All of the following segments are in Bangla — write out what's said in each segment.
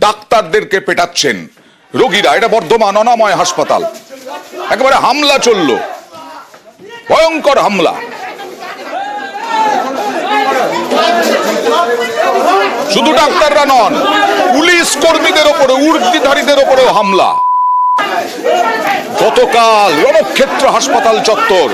ডাক্তারদেরকে পেটাচ্ছেন রোগীরা। এটা বর্ধমান অনাময় হাসপাতাল, একেবারে হামলা চলল, ভয়ঙ্কর হামলা। শুধু ডাক্তাররা নন, পুলিশ কর্মীদের ওপরে, উর্দিধারীদের ওপরেও হামলা। গতকাল রণক্ষেত্র হাসপাতাল চত্বর,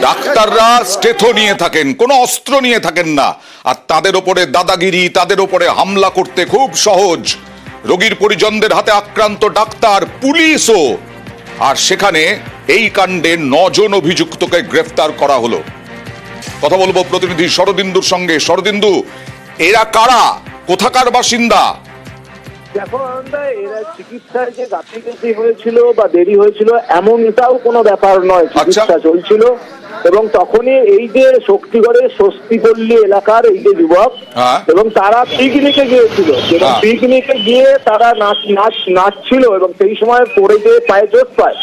ডাক্তাররা স্টেথো নিয়ে থাকেন, কোনো অস্ত্র নিয়ে থাকেন না, আর তাদের ওপরে দাদাগিরি, তাদের ওপরে হামলা করতে খুব সহজ। রোগীর পরিজনদের হাতে আক্রান্ত ডাক্তার, পুলিশও। আর সেখানে এই কাণ্ডে 9 জন অভিযুক্তকে গ্রেফতার করা হলো। কথা বলবো প্রতিনিধি শরদিন্দুর সঙ্গে। শরদিন্দু, এরা কারা, কোথাকার বাসিন্দা? দেখো এরা চিকিৎসায় যে গাফিলতি হয়েছিল বা দেরি হয়েছিল এমনটাও কোনো ব্যাপার নয়, চিকিৎসা চলছিল। এবং তখনই এই যে শক্তিগড়ের স্বস্তিপল্লী এলাকার এই যে যুবক, এবং তারা পিকনিকে গিয়েছিল, এবং পিকনিকে গিয়ে তারা নাচছিল, এবং সেই সময় পড়ে গিয়ে পায়ে চোট পায়।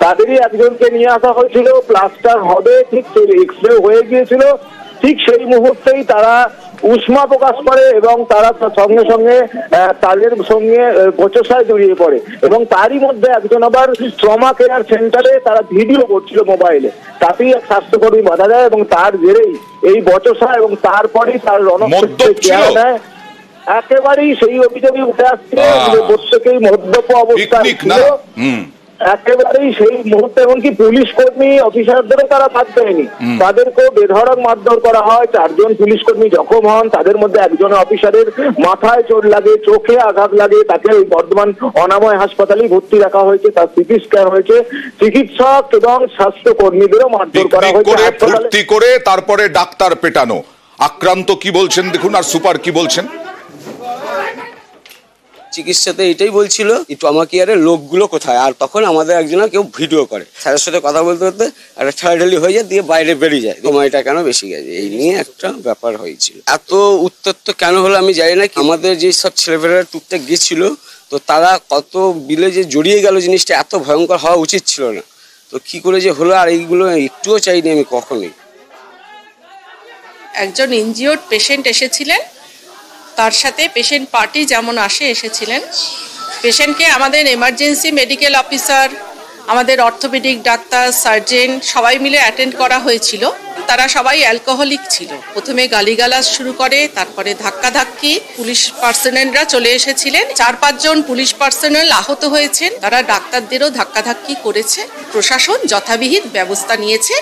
তাদেরই একজনকে নিয়ে আসা হয়েছিল, প্লাস্টার হবে, ঠিক এক্সরে হয়ে গিয়েছিল। ঠিক সেই মুহূর্তেই তারা উষ্মা প্রকাশ করে এবং তারা সঙ্গে সঙ্গে তাদের সঙ্গে বচসায় জড়িয়ে পড়ে। এবং তারই মধ্যে একজন আবার ট্রমা কেয়ার সেন্টারে তারা ভিডিও করছিল মোবাইলে, তাতেই এক স্বাস্থ্যকর্মী বাধা দেয় এবং তার জেরেই এই বচসা, এবং তারপরেই তার রণক্ষেত্রে চেহারা দেয়। একেবারেই সেই অভিযোগে উঠে আসছে প্রত্যেকেই মদ্যপ অবস্থায় ছিল। একেবারেই সেই মুহূর্তে এমনকি পুলিশ কর্মী অফিসারদেরও তারা বাদ দেয়নি, তাদেরকেও বেধড়ক মারধর করা হয়। 4 জন পুলিশ কর্মী জখম হন, তাদের মধ্যে একজন অফিসারের মাথায় চোট লাগে, চোখে আঘাত লাগে, তাকে ওই বর্ধমান অনাময় হাসপাতালে ভর্তি রাখা হয়েছে, তার সিটি স্ক্যান হয়েছে। চিকিৎসক এবং স্বাস্থ্য কর্মীদেরও মারধর করা হয়েছে ভর্তি করে, তারপরে ডাক্তার পেটানো। আক্রান্ত কি বলছেন দেখুন, আর সুপার কি বলছেন। চিকিৎসাতে এটাই বলছিল ট্রমা কেয়ারের লোকগুলো কোথায়, আর তখন আমাদের একজন কেউ ভিডিও করে, স্যারের সাথে কথা বলতে বলতে একটা ঠেলাঠেলি হয়ে যায়, দিয়ে বাইরে বেরিয়ে যায়, সময়টা কেন বেশি গেছে, এই নিয়ে একটা ব্যাপার হয়েছিল। এত উত্তপ্ত কেন হলো আমি জানি না। আমাদের যে সব ছেলেপেলেরা টুকটাক গিয়েছিল, তো তারা কত বিলে যে জড়িয়ে গেল, জিনিসটা এত ভয়ঙ্কর হওয়া উচিত ছিল না। তো কি করে যে হলো, আর এইগুলো একটুও চাইনি আমি কখনোই। একজন ইনজিওর্ড পেশেন্ট এসেছিলেন, তার সাথে পেশেন্ট পার্টি যেমন এসেছিলেন। পেশেন্টকে আমাদের এমার্জেন্সি মেডিকেল অফিসার, আমাদের অর্থোপেডিক ডাক্তার, সার্জন সবাই মিলে অ্যাটেন্ড করা হয়েছিল। তারা সবাই অ্যালকোহলিক ছিল। প্রথমে গালিগালাজ শুরু করে, তারপরে ধাক্কাধাক্কি। পুলিশ পার্সোনেলরা চলে এসেছিলেন, 4-5 জন পুলিশ পার্সোনেল আহত হয়েছেন। তারা ডাক্তারদেরও ধাক্কাধাক্কি করেছে। প্রশাসন যথাবিহিত ব্যবস্থা নিয়েছে।